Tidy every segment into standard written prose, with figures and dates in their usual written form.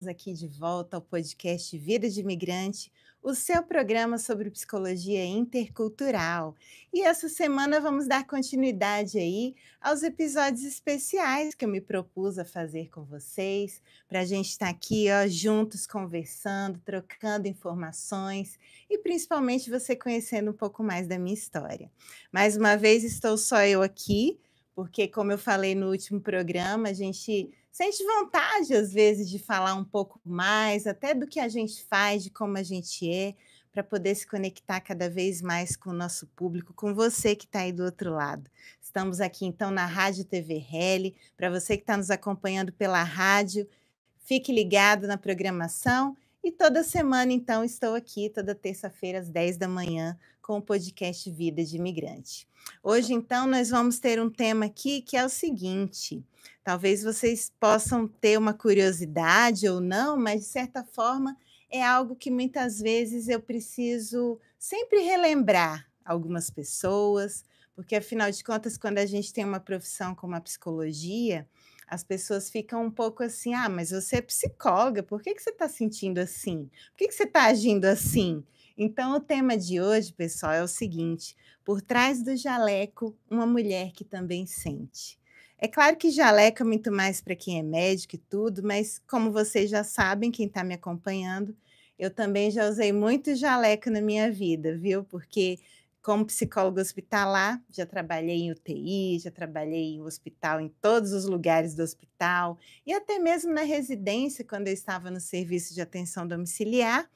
aqui de volta ao podcast Vida de Imigrante, o seu programa sobre psicologia intercultural. E essa semana vamos dar continuidade aí aos episódios especiais que eu me propus a fazer com vocês, para a gente estar aqui, ó, juntos conversando, trocando informações e principalmente você conhecendo um pouco mais da minha história. Mais uma vez estou só eu aqui, porque como eu falei no último programa, a gente sente vontade, às vezes, de falar um pouco mais, até do que a gente faz, de como a gente é, para poder se conectar cada vez mais com o nosso público, com você que está aí do outro lado. Estamos aqui, então, na Rádio TV Reli. Para você que está nos acompanhando pela rádio, fique ligado na programação. E toda semana, então, estou aqui, toda terça-feira, às 10 da manhã, com o podcast Vida de Imigrante. Hoje, então, nós vamos ter um tema aqui que é o seguinte: talvez vocês possam ter uma curiosidade ou não, mas de certa forma é algo que muitas vezes eu preciso sempre relembrar algumas pessoas, porque afinal de contas, quando a gente tem uma profissão como a psicologia, as pessoas ficam um pouco assim: ah, mas você é psicóloga, por que você está sentindo assim? Por que você está agindo assim? Então, o tema de hoje, pessoal, é o seguinte: por trás do jaleco, uma mulher que também sente. É claro que jaleco é muito mais para quem é médico e tudo, mas como vocês já sabem, quem está me acompanhando, eu também já usei muito jaleco na minha vida, viu? Porque como psicóloga hospitalar, já trabalhei em UTI, já trabalhei em hospital, em todos os lugares do hospital, e até mesmo na residência, quando eu estava no serviço de atenção domiciliar,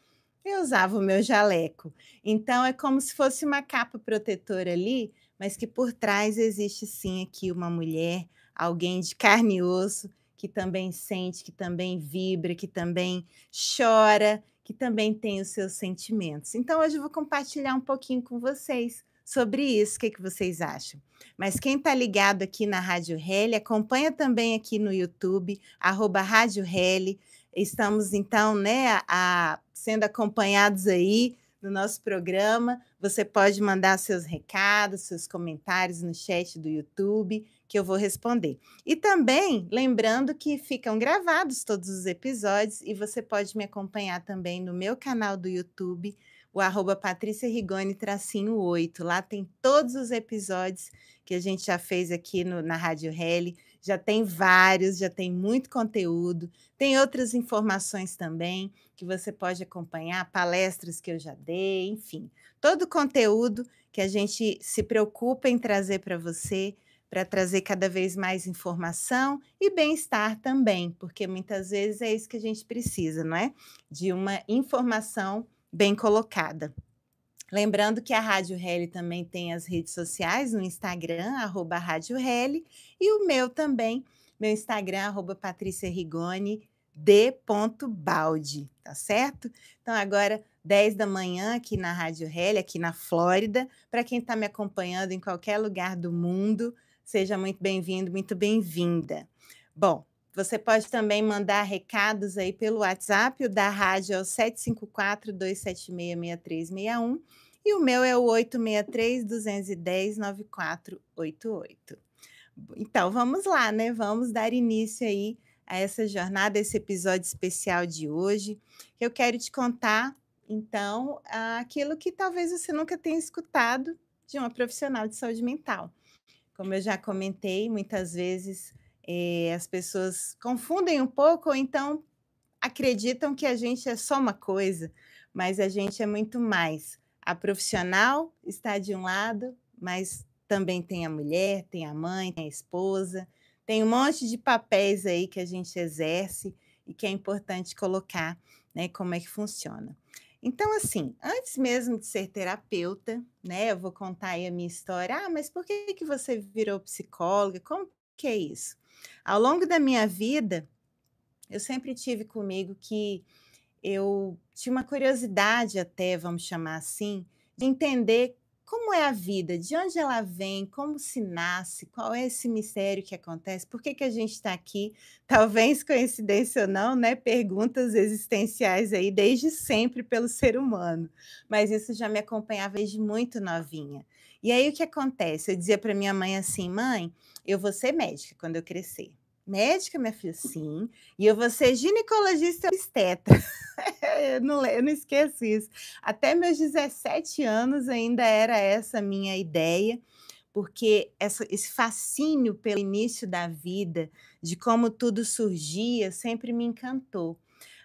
eu usava o meu jaleco. Então é como se fosse uma capa protetora ali, mas que por trás existe sim aqui uma mulher, alguém de carne e osso, que também sente, que também vibra, que também chora, que também tem os seus sentimentos. Então hoje eu vou compartilhar um pouquinho com vocês sobre isso, o que que vocês acham? Mas quem está ligado aqui na Rádio Reli, acompanha também aqui no YouTube, @Rádio Reli. Estamos então, né, sendo acompanhados aí no nosso programa. Você pode mandar seus recados, seus comentários no chat do YouTube, que eu vou responder. E também, lembrando que ficam gravados todos os episódios e você pode me acompanhar também no meu canal do YouTube, o @PatriciaRigoni_8. Lá tem todos os episódios que a gente já fez aqui na Rádio Reli. Já tem vários, já tem muito conteúdo. Tem outras informações também que você pode acompanhar, palestras que eu já dei, enfim, todo o conteúdo que a gente se preocupa em trazer para você, para trazer cada vez mais informação e bem-estar também, porque muitas vezes é isso que a gente precisa, não é? De uma informação bem colocada. Lembrando que a Rádio Reli também tem as redes sociais no Instagram, @Rádio Reli, e o meu também, meu Instagram, @PatriciaRigoni_D.Baldi, tá certo? Então agora, 10 da manhã aqui na Rádio Reli, aqui na Flórida. Para quem está me acompanhando em qualquer lugar do mundo, seja muito bem-vindo, muito bem-vinda. Bom, você pode também mandar recados aí pelo WhatsApp, o da rádio é o 754-276-6361 e o meu é o 863-210-9488. Então vamos lá, né, vamos dar início aí a essa jornada, esse episódio especial de hoje. Eu quero te contar, então, aquilo que talvez você nunca tenha escutado de uma profissional de saúde mental. Como eu já comentei, muitas vezes, as pessoas confundem um pouco ou então acreditam que a gente é só uma coisa, mas a gente é muito mais. A profissional está de um lado, mas também tem a mulher, tem a mãe, tem a esposa, tem um monte de papéis aí que a gente exerce e que é importante colocar, né, como é que funciona. Então, assim, antes mesmo de ser terapeuta, né, eu vou contar aí a minha história. Ah, mas por que que você virou psicóloga? Como que é isso? Ao longo da minha vida, eu sempre tive comigo que eu tinha uma curiosidade até, vamos chamar assim, de entender como é a vida, de onde ela vem, como se nasce, qual é esse mistério que acontece, por que que a gente está aqui, talvez coincidência ou não, né, perguntas existenciais aí desde sempre pelo ser humano, mas isso já me acompanhava desde muito novinha. E aí o que acontece? Eu dizia para minha mãe assim: "Mãe, eu vou ser médica quando eu crescer". Médica, minha filha? Sim. E eu vou ser ginecologista e obstetra. Eu não esqueço isso. Até meus 17 anos ainda era essa a minha ideia, porque esse fascínio pelo início da vida, de como tudo surgia, sempre me encantou.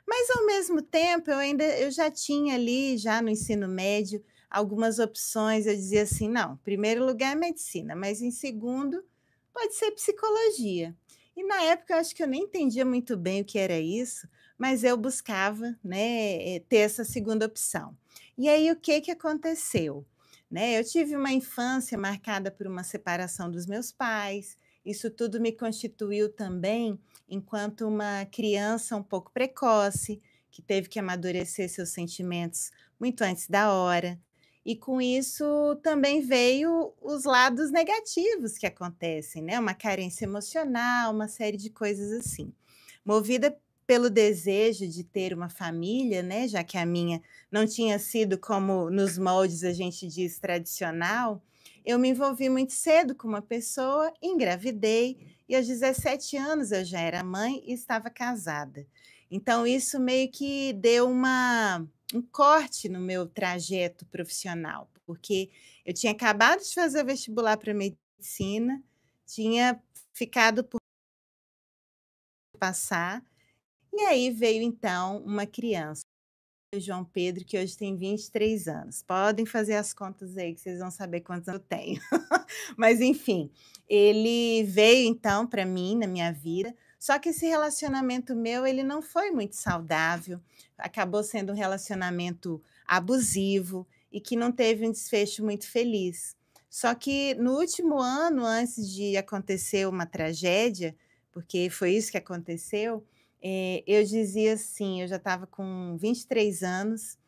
Mas ao mesmo tempo eu já tinha ali, já no ensino médio, algumas opções, eu dizia assim: "Não, primeiro lugar é medicina, mas em segundo pode ser psicologia". E na época eu acho que eu nem entendia muito bem o que era isso, mas eu buscava, né, ter essa segunda opção. E aí o que que aconteceu? Né, eu tive uma infância marcada por uma separação dos meus pais, isso tudo me constituiu também enquanto uma criança um pouco precoce, que teve que amadurecer seus sentimentos muito antes da hora. E com isso também veio os lados negativos que acontecem, né, uma carência emocional, uma série de coisas assim. Movida pelo desejo de ter uma família, né, já que a minha não tinha sido como nos moldes a gente diz tradicional, eu me envolvi muito cedo com uma pessoa, engravidei e aos 17 anos eu já era mãe e estava casada. Então isso meio que deu um corte no meu trajeto profissional, porque eu tinha acabado de fazer o vestibular para medicina, tinha ficado por passar, e aí veio então uma criança, o João Pedro, que hoje tem 23 anos. Podem fazer as contas aí que vocês vão saber quantos eu tenho. Mas enfim, ele veio então para mim, na minha vida, só que esse relacionamento meu, ele não foi muito saudável, acabou sendo um relacionamento abusivo e que não teve um desfecho muito feliz. Só que no último ano, antes de acontecer uma tragédia, porque foi isso que aconteceu, eu dizia assim, eu já estava com 23 anos,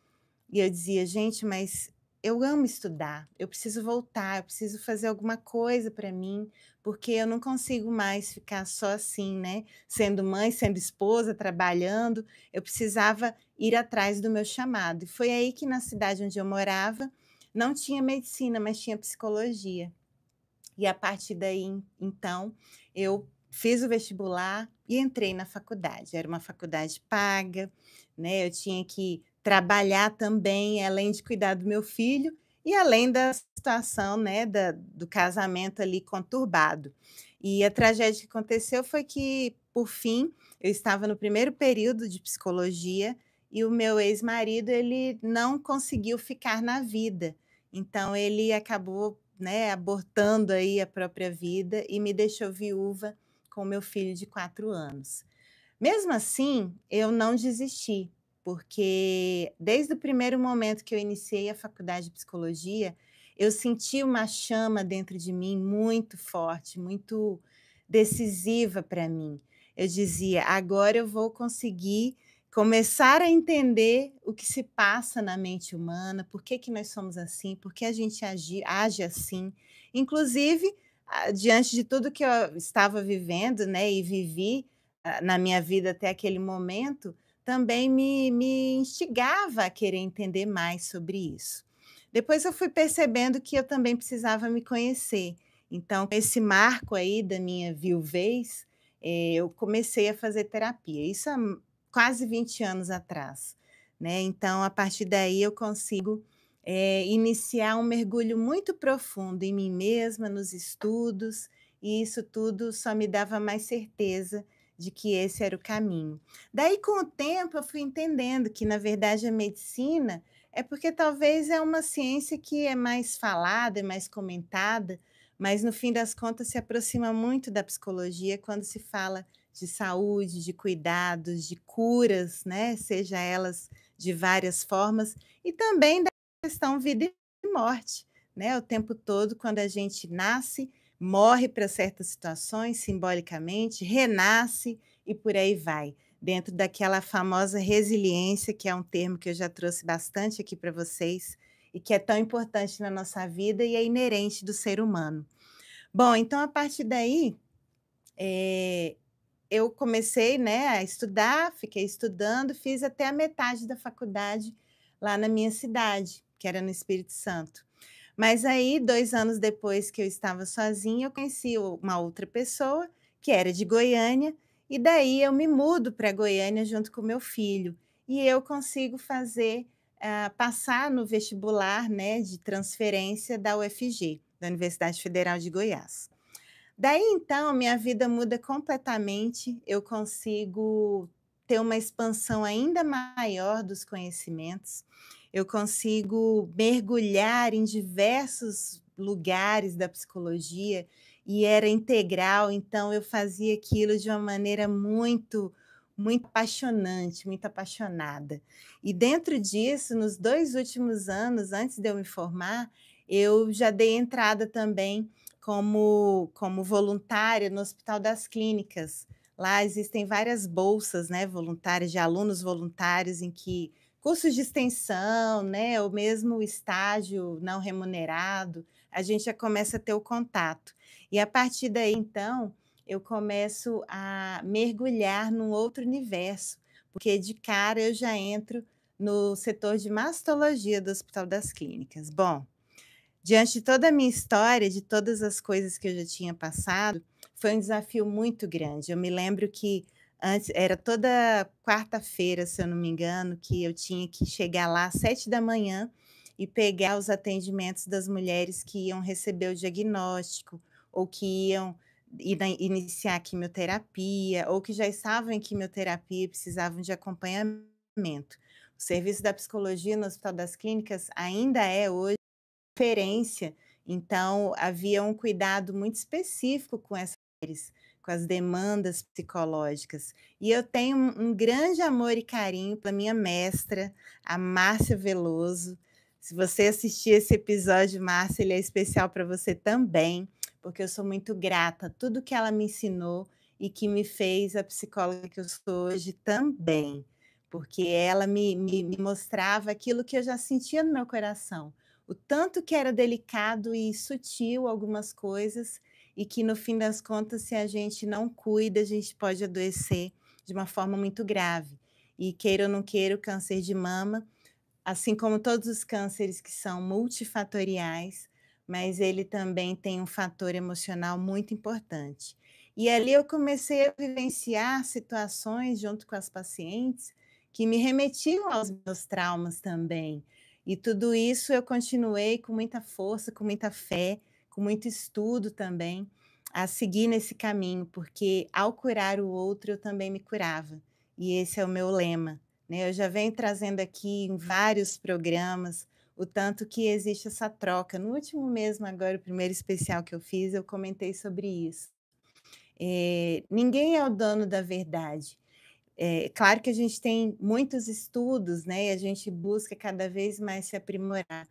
e eu dizia: "Gente, mas eu amo estudar, eu preciso voltar, eu preciso fazer alguma coisa para mim, porque eu não consigo mais ficar só assim, né, sendo mãe, sendo esposa, trabalhando, eu precisava ir atrás do meu chamado". E foi aí que na cidade onde eu morava, não tinha medicina, mas tinha psicologia. E a partir daí, então, eu fiz o vestibular e entrei na faculdade. Era uma faculdade paga, né, eu tinha que trabalhar também, além de cuidar do meu filho e além da situação, né, do casamento ali conturbado. E a tragédia que aconteceu foi que, por fim, eu estava no primeiro período de psicologia e o meu ex-marido, ele não conseguiu ficar na vida. Então ele acabou, né, abortando aí a própria vida e me deixou viúva com meu filho de 4 anos. Mesmo assim, eu não desisti, porque desde o primeiro momento que eu iniciei a faculdade de psicologia, eu senti uma chama dentro de mim muito forte, muito decisiva para mim. Eu dizia: "Agora eu vou conseguir começar a entender o que se passa na mente humana, por que que nós somos assim, por que a gente age assim". Inclusive, diante de tudo que eu estava vivendo, né, e vivi, na minha vida até aquele momento, também me instigava a querer entender mais sobre isso. Depois eu fui percebendo que eu também precisava me conhecer. Então, com esse marco aí da minha viuvez, eu comecei a fazer terapia, isso há quase 20 anos atrás, né. Então, a partir daí eu consigo, iniciar um mergulho muito profundo em mim mesma, nos estudos, e isso tudo só me dava mais certeza de que esse era o caminho. Daí, com o tempo, eu fui entendendo que, na verdade, a medicina é porque talvez é uma ciência que é mais falada, é mais comentada, mas no fim das contas se aproxima muito da psicologia quando se fala de saúde, de cuidados, de curas, né, seja elas de várias formas, e também da questão vida e morte, né, o tempo todo quando a gente nasce, morre para certas situações, simbolicamente, renasce e por aí vai, dentro daquela famosa resiliência, que é um termo que eu já trouxe bastante aqui para vocês, e que é tão importante na nossa vida e é inerente do ser humano. Bom, então a partir daí, eh, eu comecei, né, a estudar, fiquei estudando, fiz até a metade da faculdade lá na minha cidade, que era no Espírito Santo. Mas aí, 2 anos depois que eu estava sozinha, eu conheci uma outra pessoa que era de Goiânia, e daí eu me mudo para Goiânia junto com o meu filho, e eu consigo fazer, passar no vestibular, né, de transferência da UFG, da Universidade Federal de Goiás. Daí então minha vida muda completamente, eu consigo ter uma expansão ainda maior dos conhecimentos, eu consigo mergulhar em diversos lugares da psicologia, e era integral, então eu fazia aquilo de uma maneira muito apaixonante, muito apaixonada. E dentro disso, nos 2 últimos anos, antes de eu me formar, eu já dei entrada também como voluntária no Hospital das Clínicas. Lá existem várias bolsas, né, voluntárias, de alunos voluntários em que cursos de extensão, né, ou mesmo estágio não remunerado, a gente já começa a ter o contato. E a partir daí, então, eu começo a mergulhar num outro universo, porque de cara eu já entro no setor de mastologia do Hospital das Clínicas. Bom, diante de toda a minha história, de todas as coisas que eu já tinha passado, foi um desafio muito grande. Eu me lembro que antes era toda quarta-feira, se eu não me engano, que eu tinha que chegar lá às 7 da manhã e pegar os atendimentos das mulheres que iam receber o diagnóstico, ou que iam iniciar a quimioterapia, ou que já estavam em quimioterapia e precisavam de acompanhamento. O serviço da psicologia no Hospital das Clínicas ainda é hoje referência, então havia um cuidado muito específico com essas mulheres, com as demandas psicológicas. E eu tenho um grande amor e carinho pela minha mestra, a Márcia Veloso. Se você assistir esse episódio, Márcia, ele é especial para você também, porque eu sou muito grata a tudo que ela me ensinou e que me fez a psicóloga que eu sou hoje também, porque ela me mostrava aquilo que eu já sentia no meu coração, o tanto que era delicado e sutil algumas coisas, e que no fim das contas, se a gente não cuida, a gente pode adoecer de uma forma muito grave. E queira ou não queira, o câncer de mama, assim como todos os cânceres que são multifatoriais, mas ele também tem um fator emocional muito importante. E ali eu comecei a vivenciar situações junto com as pacientes que me remetiam aos meus traumas também. E tudo isso eu continuei com muita força, com muita fé, com muito estudo também, a seguir nesse caminho, porque ao curar o outro eu também me curava. E esse é o meu lema, né? Eu já venho trazendo aqui em vários programas o tanto que existe essa troca. No último mesmo, agora, o primeiro especial que eu fiz, eu comentei sobre isso. Ninguém é o dono da verdade. É claro que a gente tem muitos estudos, né, e a gente busca cada vez mais se aprimorar,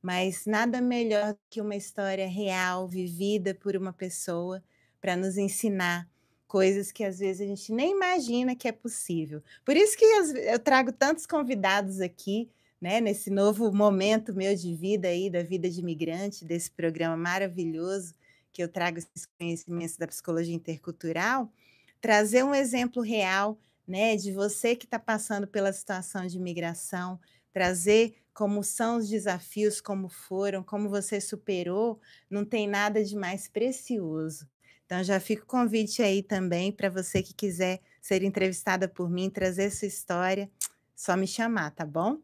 mas nada melhor que uma história real, vivida por uma pessoa, para nos ensinar coisas que às vezes a gente nem imagina que é possível. Por isso que eu trago tantos convidados aqui, né, nesse novo momento meu de vida aí, da vida de imigrante, desse programa maravilhoso, que eu trago esses conhecimentos da psicologia intercultural, trazer um exemplo real, né, de você que está passando pela situação de imigração, trazer como são os desafios, como foram, como você superou, não tem nada de mais precioso. Então já fica o convite aí também para você que quiser ser entrevistada por mim, trazer sua história, só me chamar, tá bom?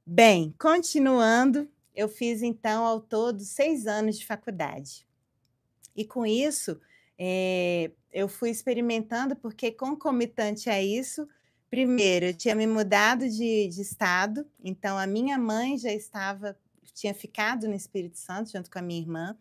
Bem, continuando, eu fiz então ao todo 6 anos de faculdade. E com isso, eu fui experimentando, porque concomitante a isso, primeiro eu tinha me mudado de estado, então a minha mãe já tinha ficado no Espírito Santo junto com a minha irmã.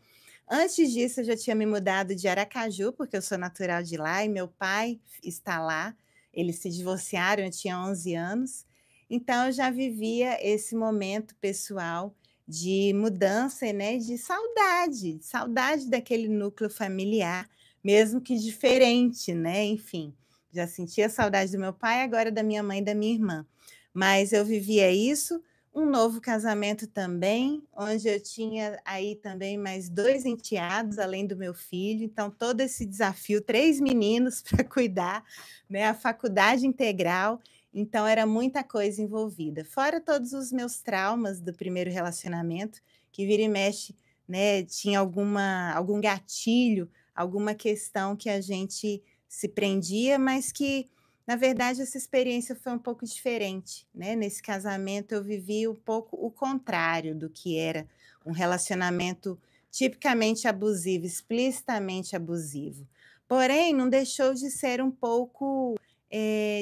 Antes disso eu já tinha me mudado de Aracaju, porque eu sou natural de lá e meu pai está lá, eles se divorciaram, eu tinha 11 anos, então eu já vivia esse momento pessoal de mudança, né, de saudade daquele núcleo familiar, mesmo que diferente, né, enfim. Já sentia saudade do meu pai, agora da minha mãe e da minha irmã. Mas eu vivia isso, um novo casamento também, onde eu tinha aí também mais 2 enteados, além do meu filho, então todo esse desafio, 3 meninos para cuidar, né, a faculdade integral, então era muita coisa envolvida. Fora todos os meus traumas do primeiro relacionamento, que vira e mexe, né, tinha algum gatilho, alguma questão que a gente se prendia, mas que, na verdade, essa experiência foi um pouco diferente, né. Nesse casamento eu vivi um pouco o contrário do que era um relacionamento tipicamente abusivo, explicitamente abusivo. Porém, não deixou de ser um pouco,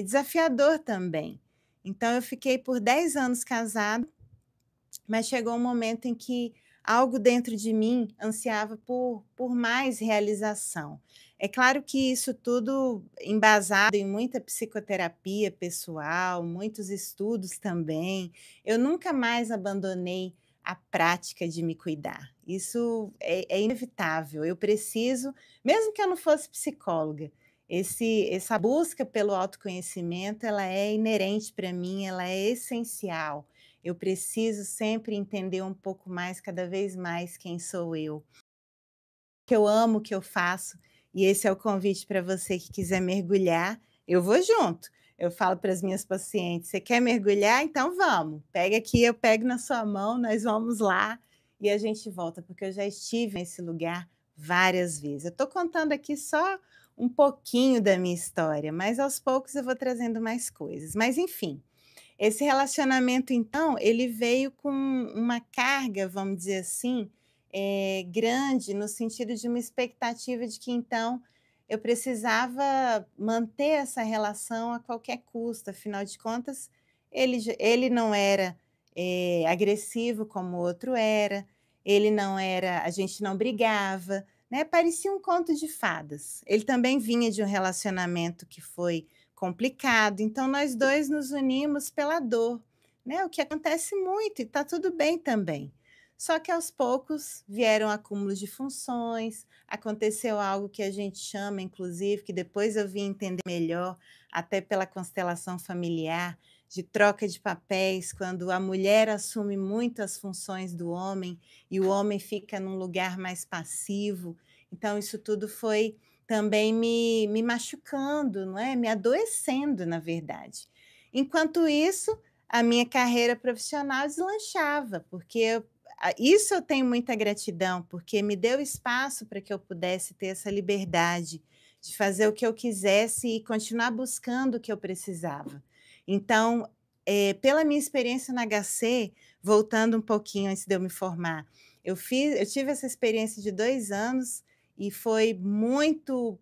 desafiador também. Então eu fiquei por 10 anos casada, mas chegou um momento em que algo dentro de mim ansiava por mais realização. É claro que isso tudo embasado em muita psicoterapia pessoal, muitos estudos também. Eu nunca mais abandonei a prática de me cuidar. Isso é inevitável. Eu preciso, mesmo que eu não fosse psicóloga, essa busca pelo autoconhecimento, ela é inerente para mim, ela é essencial. Eu preciso sempre entender um pouco mais, cada vez mais, quem sou eu. Que eu amo o que eu faço, e esse é o convite para você que quiser mergulhar, eu vou junto. Eu falo para as minhas pacientes: "Você quer mergulhar? Então vamos. Pega aqui, eu pego na sua mão, nós vamos lá e a gente volta", porque eu já estive nesse lugar várias vezes. Eu estou contando aqui só um pouquinho da minha história, mas aos poucos eu vou trazendo mais coisas. Mas enfim, esse relacionamento então, ele veio com uma carga, vamos dizer assim, grande, no sentido de uma expectativa de que então eu precisava manter essa relação a qualquer custo, afinal de contas, ele não era, agressivo como o outro era, ele não era, a gente não brigava, né, parecia um conto de fadas. Ele também vinha de um relacionamento que foi complicado, então nós 2 nos unimos pela dor, né, o que acontece muito e está tudo bem também. Só que aos poucos vieram acúmulos de funções, aconteceu algo que a gente chama inclusive, que depois eu vim entender melhor, até pela constelação familiar, de troca de papéis, quando a mulher assume muito as funções do homem e o homem fica num lugar mais passivo. Então isso tudo foi também me machucando, não é, me adoecendo, na verdade. Enquanto isso, a minha carreira profissional deslanchava, porque isso eu tenho muita gratidão, porque me deu espaço para que eu pudesse ter essa liberdade de fazer o que eu quisesse e continuar buscando o que eu precisava. Então, pela minha experiência na HC, voltando um pouquinho antes de eu me formar, eu tive essa experiência de 2 anos e foi muito,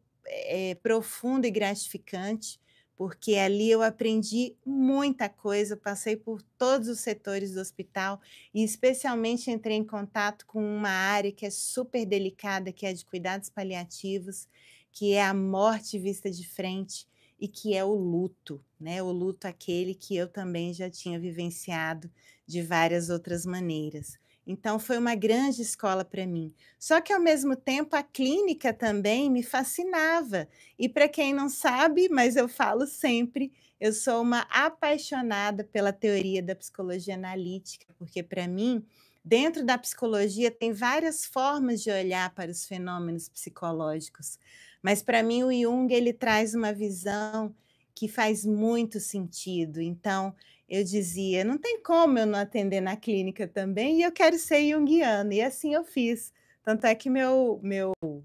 profundo e gratificante, porque ali eu aprendi muita coisa, eu passei por todos os setores do hospital e especialmente entrei em contato com uma área que é super delicada, que é a de cuidados paliativos, que é a morte vista de frente e que é o luto, né, o luto aquele que eu também já tinha vivenciado de várias outras maneiras. Então foi uma grande escola para mim. Só que ao mesmo tempo a clínica também me fascinava. E para quem não sabe, mas eu falo sempre, eu sou uma apaixonada pela teoria da psicologia analítica, porque para mim, dentro da psicologia tem várias formas de olhar para os fenômenos psicológicos, mas para mim o Jung ele traz uma visão que faz muito sentido. Então, eu dizia: "Não tem como eu não atender na clínica também e eu quero ser junguiana", e assim eu fiz. Tanto é que meu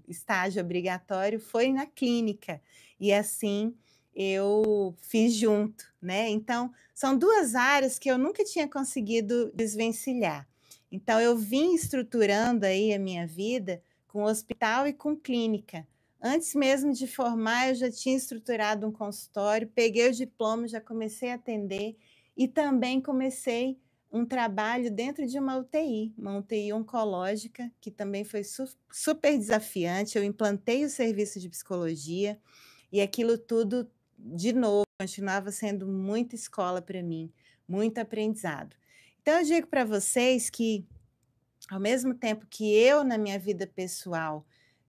estágio obrigatório foi na clínica, e assim eu fiz junto, né. Então, são 2 áreas que eu nunca tinha conseguido desvencilhar. Então eu vim estruturando aí a minha vida com hospital e com clínica. Antes mesmo de formar, eu já tinha estruturado um consultório, peguei o diploma, já comecei a atender e também comecei um trabalho dentro de uma UTI oncológica, que também foi super desafiante. Eu implantei o serviço de psicologia e aquilo tudo, de novo, continuava sendo muita escola para mim, muito aprendizado. Então eu digo para vocês que, ao mesmo tempo que eu, na minha vida pessoal,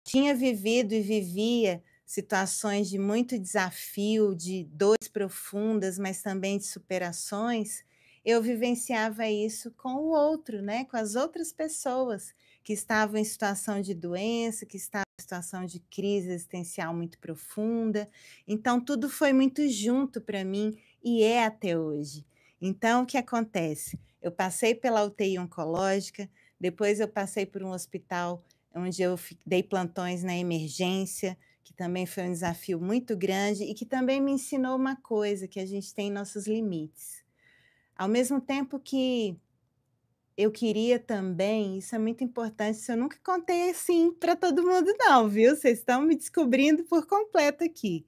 tinha vivido e vivia situações de muito desafio, de dores profundas, mas também de superações, eu vivenciava isso com o outro, né, com as outras pessoas que estavam em situação de doença, que estavam em situação de crise existencial muito profunda. Então tudo foi muito junto para mim e é até hoje. Então o que acontece? Eu passei pela UTI oncológica, depois eu passei por um hospital onde eu dei plantões na emergência, que também foi um desafio muito grande e que também me ensinou uma coisa, que a gente tem nossos limites. Ao mesmo tempo que eu queria também, isso é muito importante, isso eu nunca contei assim para todo mundo não, viu, vocês estão me descobrindo por completo aqui.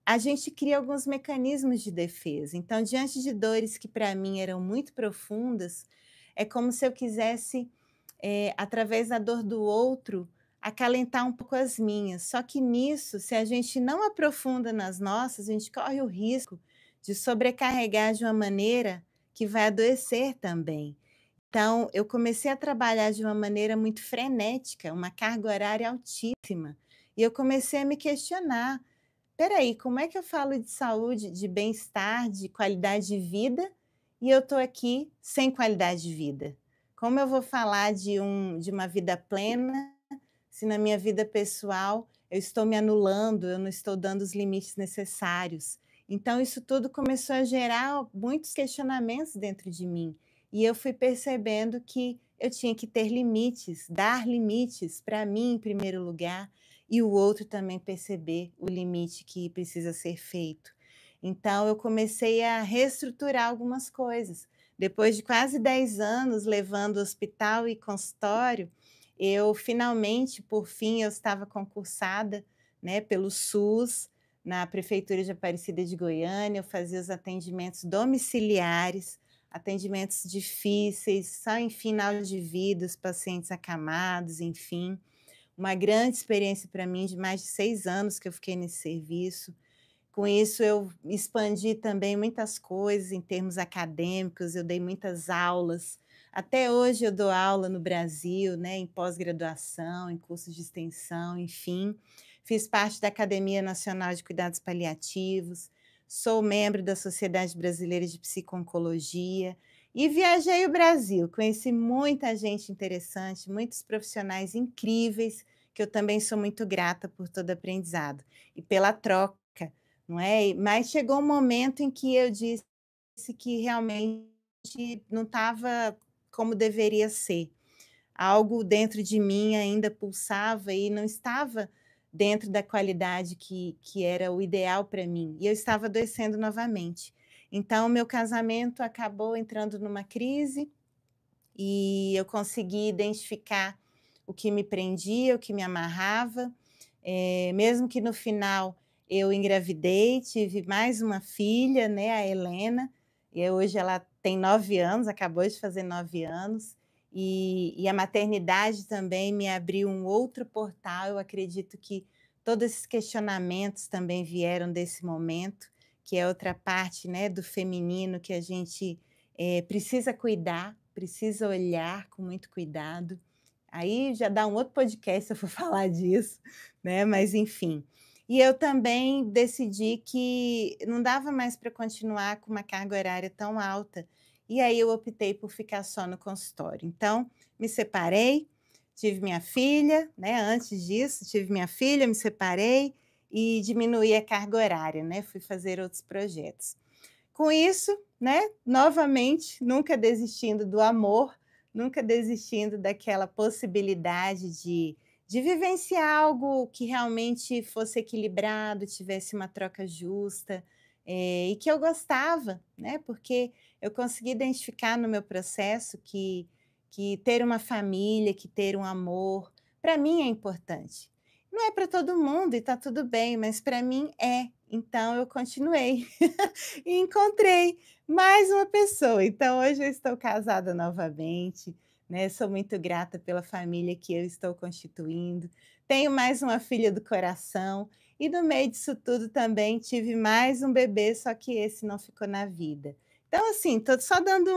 A gente cria alguns mecanismos de defesa, então diante de dores que para mim eram muito profundas, é como se eu quisesse, através da dor do outro, acalentar um pouco as minhas. Só que nisso, se a gente não aprofunda nas nossas, a gente corre o risco de sobrecarregar de uma maneira que vai adoecer também. Então, eu comecei a trabalhar de uma maneira muito frenética, uma carga horária altíssima, e eu comecei a me questionar: "Espera aí, como é que eu falo de saúde, de bem-estar, de qualidade de vida, e eu estou aqui sem qualidade de vida? Como eu vou falar de uma vida plena, se na minha vida pessoal eu estou me anulando, eu não estou dando os limites necessários?". Então isso tudo começou a gerar muitos questionamentos dentro de mim, e eu fui percebendo que eu tinha que ter limites, dar limites para mim em primeiro lugar, e o outro também perceber o limite que precisa ser feito. Então eu comecei a reestruturar algumas coisas. Depois de quase 10 anos levando hospital e consultório, eu finalmente, por fim, eu estava concursada, né, pelo SUS, na prefeitura de Aparecida de Goiânia, eu fazia os atendimentos domiciliares, atendimentos difíceis, só em final de vida, os pacientes acamados, enfim. Uma grande experiência para mim, de mais de 6 anos que eu fiquei nesse serviço. Com isso, eu expandi também muitas coisas em termos acadêmicos, eu dei muitas aulas. Até hoje eu dou aula no Brasil, né, em pós-graduação, em cursos de extensão, enfim. Fiz parte da Academia Nacional de Cuidados Paliativos, sou membro da Sociedade Brasileira de Psico-oncologia e viajei o Brasil, conheci muita gente interessante, muitos profissionais incríveis, que eu também sou muito grata por todo aprendizado e pela troca, não é? Mas chegou um momento em que eu disse que realmente não estava como deveria ser. Algo dentro de mim ainda pulsava e não estava dentro da qualidade que era o ideal para mim, e eu estava adoecendo novamente. Então meu casamento acabou entrando numa crise, e eu consegui identificar o que me prendia, o que me amarrava, mesmo que no final eu engravidei, tive mais uma filha, né, a Helena, e hoje ela tem 9 anos, acabou de fazer 9 anos, e a maternidade também me abriu um outro portal. Eu acredito que todos esses questionamentos também vieram desse momento, que é outra parte, né, do feminino que a gente, precisa cuidar, precisa olhar com muito cuidado. Aí já dá um outro podcast se eu for falar disso, né, mas enfim. E eu também decidi que não dava mais para continuar com uma carga horária tão alta, e aí eu optei por ficar só no consultório. Então, me separei, tive minha filha, né, antes disso, tive minha filha, me separei e diminuí a carga horária, né, fui fazer outros projetos. Com isso, né, novamente, nunca desistindo do amor, nunca desistindo daquela possibilidade de vivenciar algo que realmente fosse equilibrado, tivesse uma troca justa, e que eu gostava, né, porque eu consegui identificar no meu processo que ter uma família, que ter um amor, para mim é importante. Não é para todo mundo e está tudo bem, mas para mim é. Então eu continuei e encontrei mais uma pessoa. Então hoje eu estou casada novamente, né, sou muito grata pela família que eu estou constituindo. Tenho mais uma filha do coração e no meio disso tudo também tive mais um bebê, só que esse não ficou na vida. Então assim, estou só dando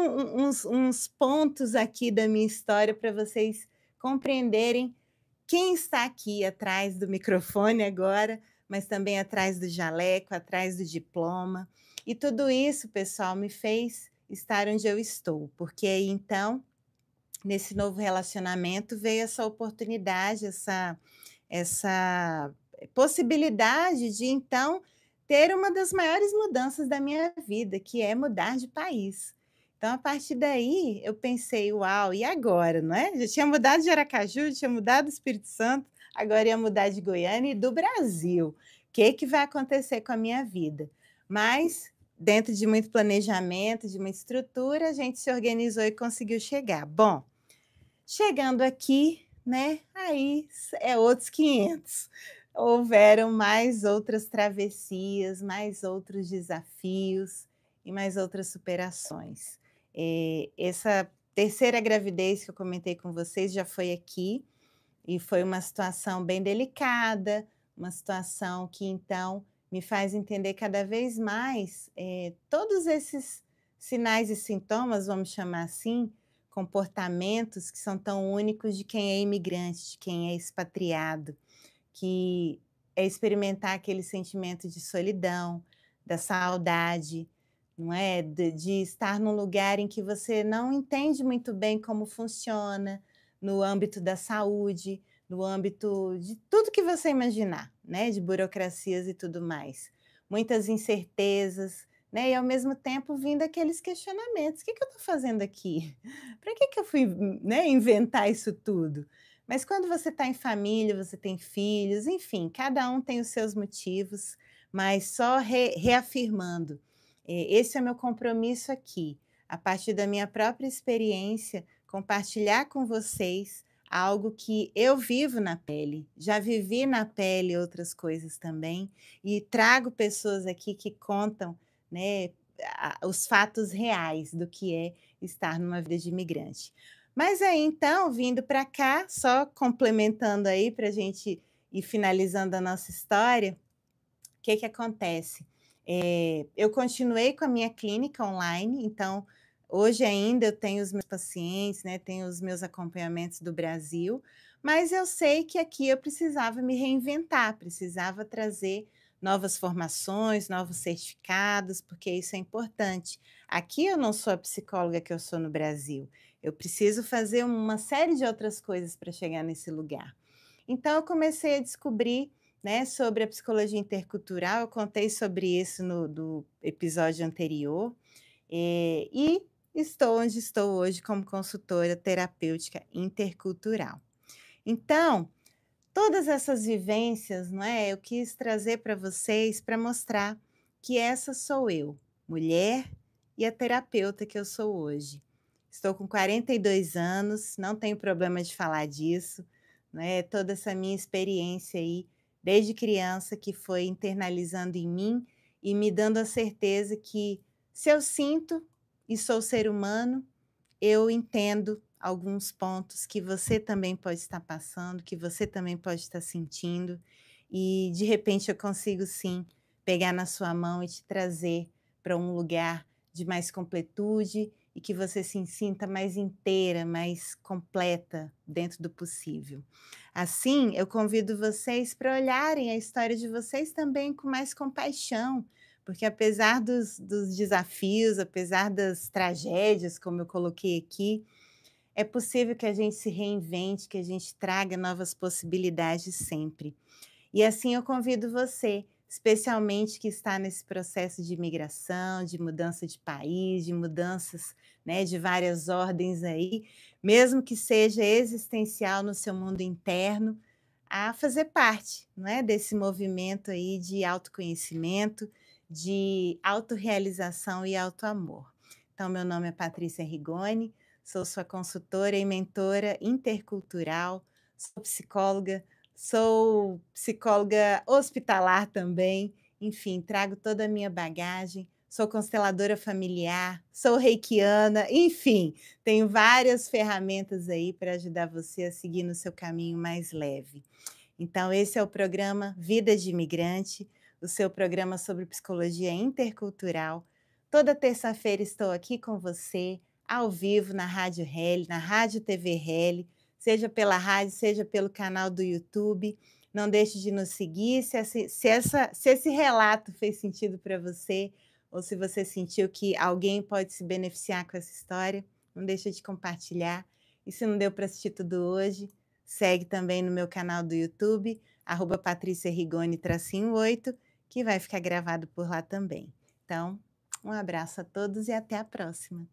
uns pontos aqui da minha história para vocês compreenderem quem está aqui atrás do microfone agora, mas também atrás do jaleco, atrás do diploma. E tudo isso, pessoal, me fez estar onde eu estou, porque aí então, nesse novo relacionamento, veio essa oportunidade, essa possibilidade de então ter uma das maiores mudanças da minha vida, que é mudar de país. Então, a partir daí, eu pensei: "Uau, e agora?", não é? Já tinha mudado de Aracaju, tinha mudado do Espírito Santo, agora ia mudar de Goiânia e do Brasil. O que vai acontecer com a minha vida? Mas, dentro de muito planejamento, de muita estrutura, a gente se organizou e conseguiu chegar. Bom, chegando aqui, né, aí é outros 500. Houveram mais outras travessias, mais outros desafios e mais outras superações. Essa terceira gravidez que eu comentei com vocês já foi aqui, e foi uma situação bem delicada, uma situação que então me faz entender cada vez mais, todos esses sinais e sintomas, vamos chamar assim, comportamentos que são tão únicos de quem é imigrante, de quem é expatriado, que é experimentar aquele sentimento de solidão, da saudade, não é? De estar num lugar em que você não entende muito bem como funciona, no âmbito da saúde, no âmbito de tudo que você imaginar, né? De burocracias e tudo mais. Muitas incertezas, né? E ao mesmo tempo vindo aqueles questionamentos: o que eu estou fazendo aqui? Para que eu fui, né, inventar isso tudo? Mas quando você está em família, você tem filhos, enfim, cada um tem os seus motivos, mas só reafirmando, esse é meu compromisso aqui, a partir da minha própria experiência, compartilhar com vocês algo que eu vivo na pele, já vivi na pele outras coisas também, e trago pessoas aqui que contam, né, os fatos reais do que é estar numa vida de imigrante. Mas aí então, vindo para cá, só complementando aí para a gente ir finalizando a nossa história, o que que acontece? Eu continuei com a minha clínica online, então hoje ainda eu tenho os meus pacientes, né, tenho os meus acompanhamentos do Brasil, mas eu sei que aqui eu precisava me reinventar, precisava trazer novas formações, novos certificados, porque isso é importante. Aqui eu não sou a psicóloga que eu sou no Brasil, eu preciso fazer uma série de outras coisas para chegar nesse lugar. Então eu comecei a descobrir, né, sobre a psicologia intercultural, eu contei sobre isso no do episódio anterior, e estou onde estou hoje como consultora terapêutica intercultural. Então, todas essas vivências, não é, eu quis trazer para vocês para mostrar que essa sou eu, mulher e a terapeuta que eu sou hoje. Estou com 42 anos, não tenho problema de falar disso, né, toda essa minha experiência aí, desde criança, que foi internalizando em mim e me dando a certeza que se eu sinto e sou ser humano, eu entendo alguns pontos que você também pode estar passando, que você também pode estar sentindo, e de repente eu consigo sim pegar na sua mão e te trazer para um lugar de mais completude e que você se sinta mais inteira, mais completa dentro do possível. Assim, eu convido vocês para olharem a história de vocês também com mais compaixão, porque apesar dos desafios, apesar das tragédias, como eu coloquei aqui, é possível que a gente se reinvente, que a gente traga novas possibilidades sempre. E assim eu convido você, especialmente que está nesse processo de imigração, de mudança de país, de mudanças, né, de várias ordens aí, mesmo que seja existencial no seu mundo interno, a fazer parte, não é, desse movimento aí de autoconhecimento, de autorrealização e autoamor. Então, meu nome é Patrícia Rigoni, sou sua consultora e mentora intercultural, sou psicóloga, sou psicóloga hospitalar também, enfim, trago toda a minha bagagem, sou consteladora familiar, sou reikiana, enfim, tenho várias ferramentas aí para ajudar você a seguir no seu caminho mais leve. Então, esse é o programa Vida de Imigrante, o seu programa sobre psicologia intercultural. Toda terça-feira estou aqui com você, ao vivo, na Rádio Reli, na Rádio TV Reli, seja pela rádio, seja pelo canal do YouTube. Não deixe de nos seguir. Se esse relato fez sentido para você, ou se você sentiu que alguém pode se beneficiar com essa história, não deixe de compartilhar. E se não deu para assistir tudo hoje, segue também no meu canal do YouTube, @patriciarigoni_8, que vai ficar gravado por lá também. Então, um abraço a todos e até a próxima.